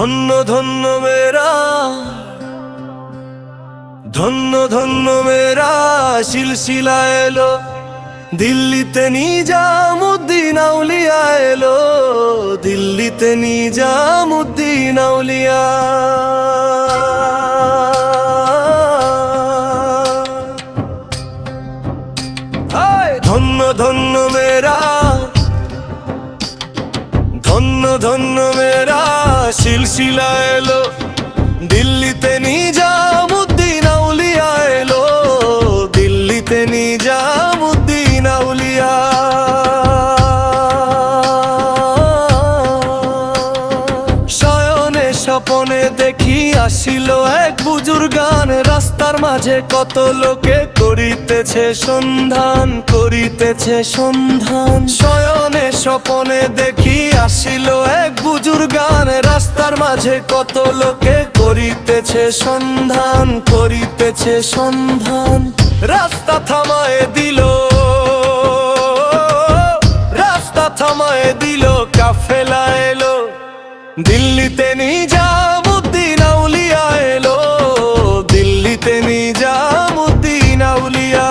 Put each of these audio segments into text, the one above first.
ধন্য ধন্য মেরা, ধন্য ধন্য মেরা সিলসিলা এলো, দিল্লিতে নিজামুদ্দিন আউলিয়া এলো, দিল্লিতে নিজামুদ্দিন আউলিয়া। ধন্য ধন্য মেরা, ধন্য ধন্য মেরা সিলসিলা এলো, দিল্লিতে নিজামুদ্দিন আউলিয়া এলো, দিল্লিতে নিজামুদ্দিন আউলিয়া। শয়নে স্বপনে দেখি আসিল এক বুজুর্গান, রাস্তার মাঝে কত লোকে করিতেছে সন্ধান, করিতেছে সন্ধান। শয়নে স্বপনে দেখি আসিল এক বুজুর্গান, রাস্তার মাঝে কত লোকে করিতেছে সন্ধান, করিতেছে সন্ধান। রাস্তা থামায়ে দিল, রাস্তা থামায়ে দিল, কাফেলা এলো, দিল্লিতে নিজামুদ্দিন আউলিয়া এলো, দিল্লিতে নিজামুদ্দিন আউলিয়া।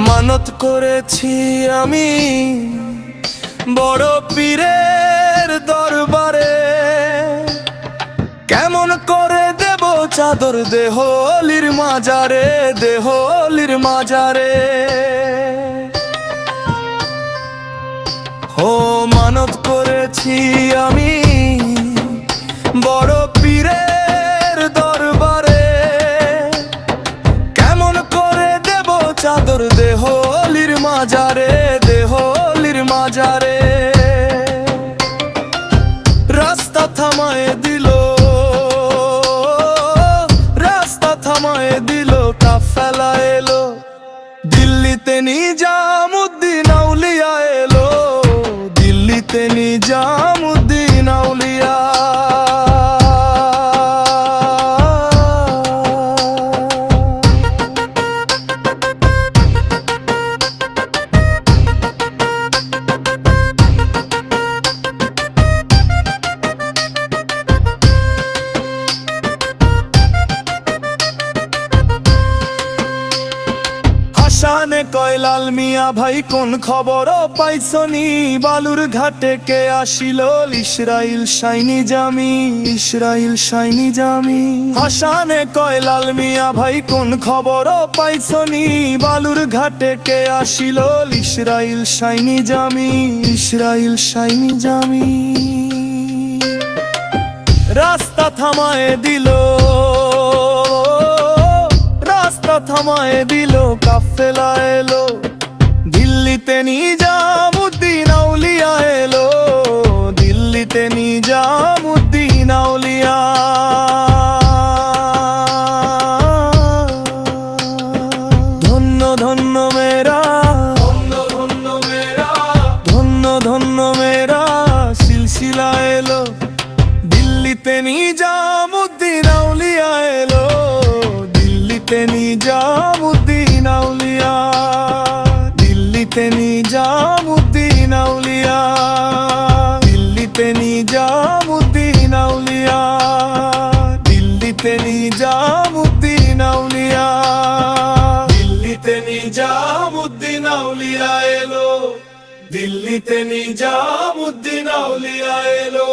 মানত করেছি আমি বড় পীরের দরবারে, কেমন করে দেব চাদর দেহ অলির মাজারে, দেহ অলির মাজারে। ও মানত করেছি আমি বড় পীরের দরবারে, কেমন করে দেব চাদর দেহ অলির মাজারে, দেহ অলির মাজারে। রাস্তা থামায়ে দিল, রাস্তা থামায়ে দিল, কাফেলা এলো, দিল্লিতে নিজামুদ্দিন আউলিয়া এলো, দিল্লিতে নিজামুদ্দিন আউলিয়া। শানে কয় লাল মিয়া ভাই কোন খবর পাইছনি, বালুর ঘাটে কে আসিল ইসরাইল শাইনি জামি, ইসরাইল শাইনি জামি। হাসানে কয় লাল মিয়া ভাই কোন খবর পাইছনি, বালুর ঘাটে কে আসিল ইসরাইল শাইনি জামি, ইসরাইল শাইনি জামি। রাস্তা থামায়ে দিল, রাস্তা থামায়ে দিল, কাফেলা এলো, দিল্লিতে নিজামুদ্দিন আউলিয়া এলো, দিল্লিতে নিজামুদ্দিন আউলিয়া। ধন্য ধন্য মেরা, ধন্য ধন্য মেরা, ধন্য ধন্য মেরা সিলসিলা এলো, দিল্লিতে নিজামুদ্দিন আউলিয়া এলো, দিল্লিতে নিজামুদ্দিন আউলিয়া, দিল্লিতে নিজামুদ্দিন আউলিয়া, দিল্লিতে নিজামুদ্দিন আউলিয়া, দিল্লিতে নিজামুদ্দিন আউলিয়া, দিল্লিতে নিজামুদ্দিন আউলিয়া এলো, দিল্লিতে নিজামুদ্দিন আউলিয়া এলো।